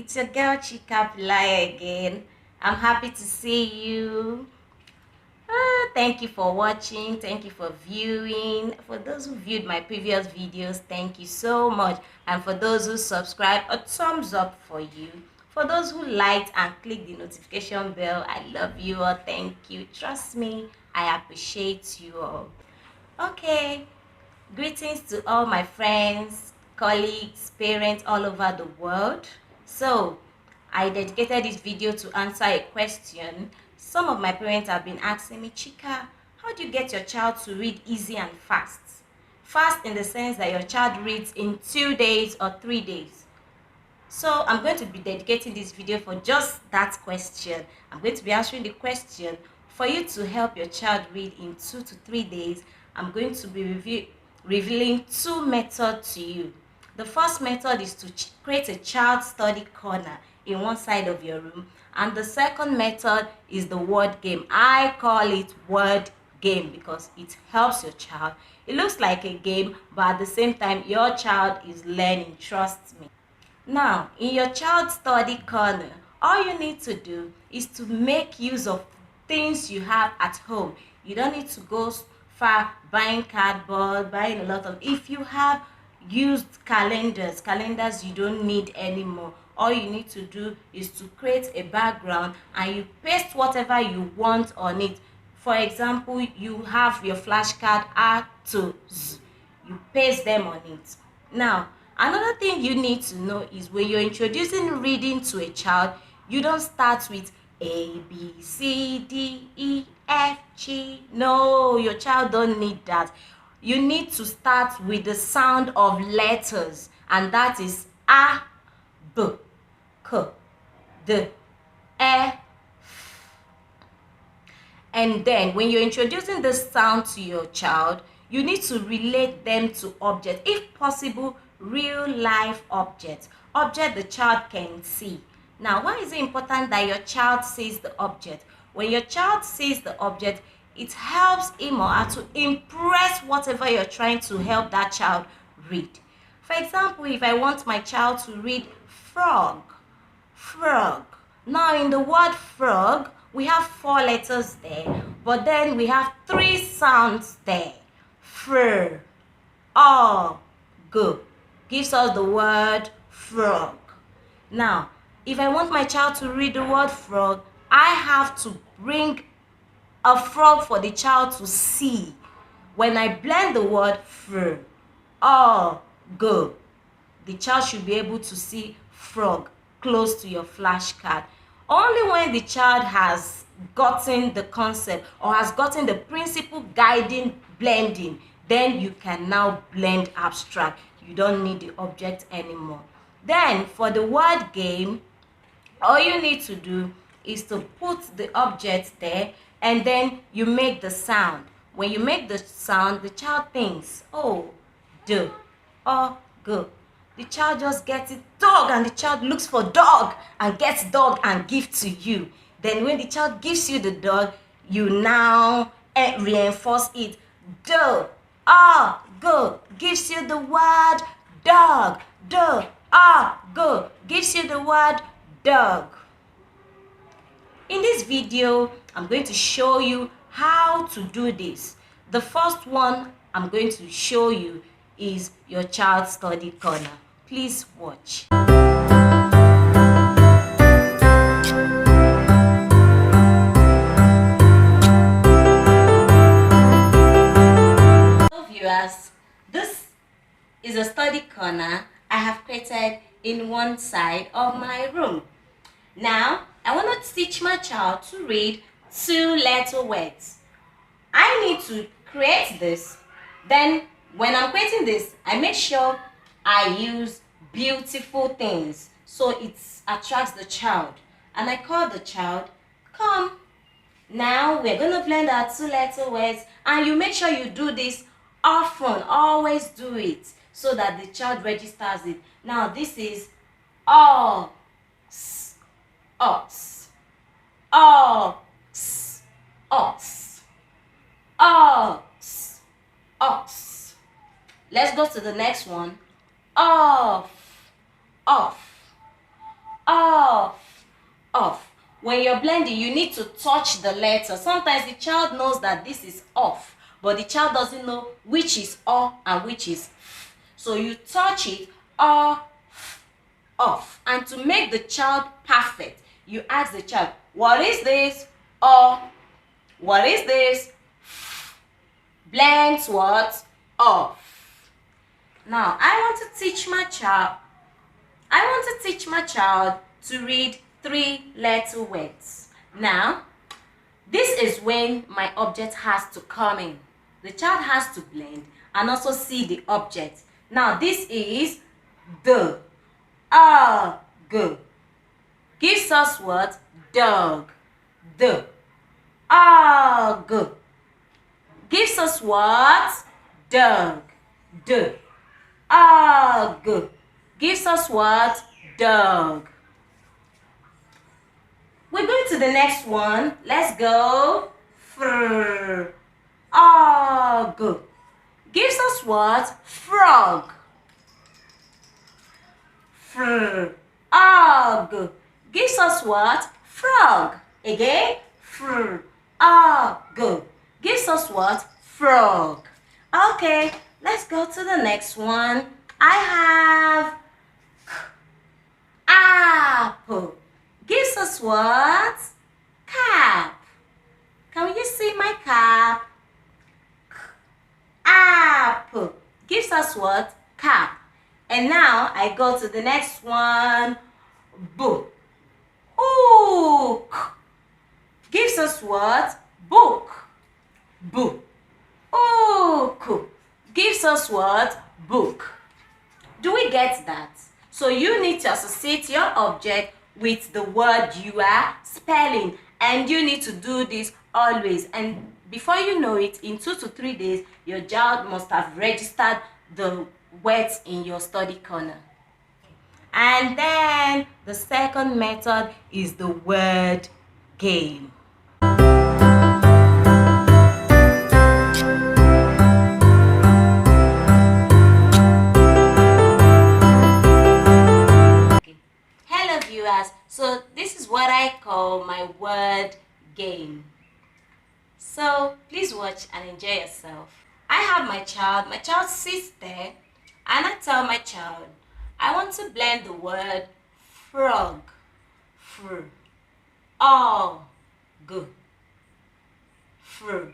It's your girl Chika Pilai again. I'm happy to see you. Thank you for watching. Thank you for viewing. For those who viewed my previous videos, thank you so much. And for those who subscribed, a thumbs up for you. For those who liked and clicked the notification bell, I love you all. Thank you. Trust me, I appreciate you all. Okay. Greetings to all my friends, colleagues, parents all over the world. So, I dedicated this video to answer a question. Some of my parents have been asking me, Chika, how do you get your child to read easy and fast? Fast in the sense that your child reads in 2 days or 3 days. So I'm going to be dedicating this video for just that question. I'm going to be answering the question for you to help your child read in 2 to 3 days. I'm going to be revealing 2 methods to you. The first method is to create a child study corner in one side of your room, and the second method is the word game. I call it word game because it helps your child. It looks like a game, but at the same time your child is learning, trust me. Now, in your child study corner, all you need to do is to make use of things you have at home. You don't need to go far buying cardboard, buying a lot of. If you have used calendars you don't need anymore. All you need to do is to create a background and you paste whatever you want on it. For example, you have your flashcard A to Z. You paste them on it. Now, another thing you need to know is when you're introducing reading to a child, you don't start with A, B, C, D, E, F, G. No, your child don't need that. You need to start with the sound of letters, and that is A, B, K, D, E. And then when you're introducing the sound to your child, you need to relate them to objects, if possible real life objects the child can see. Now, why is it important that your child sees the object? When your child sees the object, it helps him or her to impress whatever you're trying to help that child read. For example, if I want my child to read frog. Now, in the word frog, we have 4 letters there, but then we have 3 sounds there. Fr, o, g gives us the word frog. Now, if I want my child to read the word frog, I have to bring a frog for the child to see. When I blend the word fr, o, g, the child should be able to see frog close to your flashcard. Only when the child has gotten the concept or has gotten the principle guiding blending, then you can now blend abstract. You don't need the object anymore. Then for the word game, all you need to do is to put the object there and then you make the sound. When you make the sound, the child thinks, oh, do, or go. The child just gets it, dog, and the child looks for dog and gets dog and gives to you. Then when the child gives you the dog, you now reinforce it. Do, go, gives you the word dog. Do, go, gives you the word dog. In this video, I'm going to show you how to do this. The first one I'm going to show you is your child study corner. Please watch. So viewers, this is a study corner I have created in one side of my room. Now, I want to teach my child to read 2 letter words. I need to create this. Then, when I'm creating this, I make sure I use beautiful things so it attracts the child. And I call the child, come. Now, we're going to blend our 2 letter words. And you make sure you do this often. Always do it so that the child registers it. Now, this is ox. Ox, ox, ox, ox, ox. Let's go to the next one. Off, off, off, off. When you're blending, you need to touch the letter. Sometimes the child knows that this is off, but the child doesn't know which is o and which is f. So you touch it, off. And to make the child perfect, you ask the child, what is this? What is this? Blends what? Off. Now, I want to teach my child to read 3-letter words. Now, this is when my object has to come in. The child has to blend and also see the object. Now, this is the. G. Gives us what? Dog. The. G. Gives us what? Dog. The. G. Gives us what? Dog. We're going to the next one. Let's go. G. Gives us what? Frog. G. Gives us what? Frog. Again. G. Gives us what? Frog. Okay, let's go to the next one. I have apple. Gives us what? Cap. Can you see my cap? Apple. Gives us what? Cap. And now I go to the next one. Book. Gives us what? Book. Book. Gives us what? Book. Do we get that? So you need to associate your object with the word you are spelling, and you need to do this always. And before you know it, in 2 to 3 days, your child must have registered the words in your study corner. And then the second method is the word game. Hello viewers, so this is what I call my word game. So please watch and enjoy yourself. I have my child sits there, and I tell my child, I want to blend the word frog. Fr. All. G. Fr.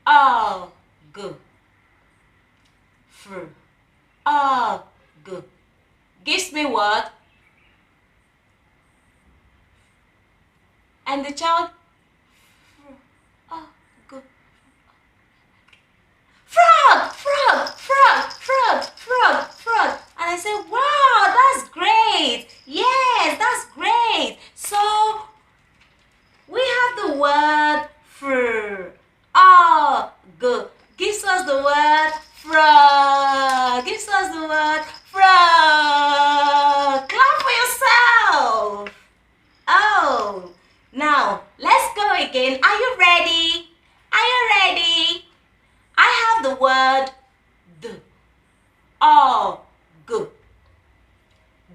All. G. Fr. All. G. Gives me what? And the child, frog, frog, frog, frog, frog, frog. And I said, wow, that's great. Yes, that's great. So we have the word fr. G. Gives us the word frog. Gives us the word frog. Clap for yourself. Oh. Now, let's go again. Are you ready? Are you ready? I have the word the. G.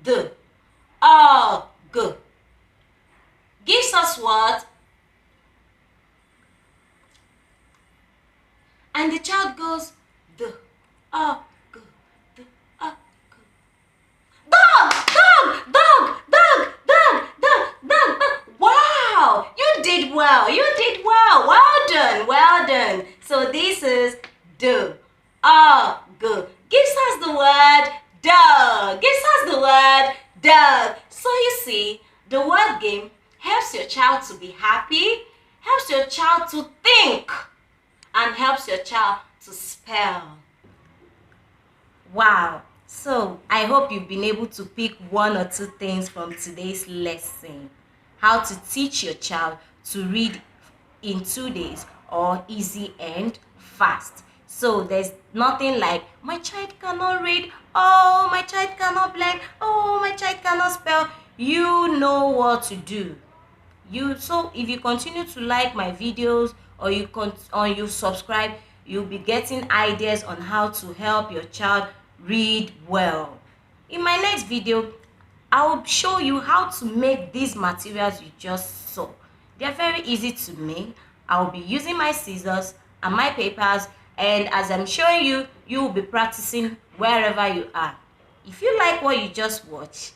The. G. Gives us what? And the child goes the. G. The. G. Dog! Dog! Dog! Dog! Dog! Dog! Dog! Wow! You did well. You did well. Well done. Well done. So this is the. G. Gives us the word dog. Gives us the word dog. So you see, the word game helps your child to be happy, helps your child to think, and helps your child to spell. Wow. So I hope you've been able to pick 1 or 2 things from today's lesson. How to teach your child to read in 2 days, or easy and fast. So there's nothing like, my child cannot read, oh, my child cannot blend, oh, my child cannot spell. You know what to do. So if you continue to like my videos, or you subscribe, you'll be getting ideas on how to help your child read well. In my next video, I'll show you how to make these materials you just saw. They're very easy to make. I'll be using my scissors and my papers, and as I'm showing you, you will be practicing wherever you are. If you like what you just watched,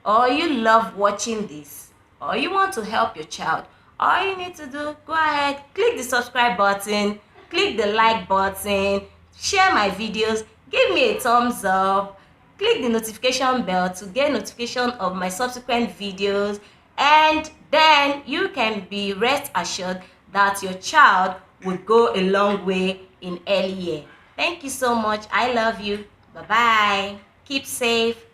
or you love watching this, or you want to help your child, all you need to do, go ahead, click the subscribe button, click the like button, share my videos, give me a thumbs up, click the notification bell to get notification of my subsequent videos, and then you can be rest assured that your child will go a long way in early year. Thank you so much. I love you. Bye bye. Keep safe.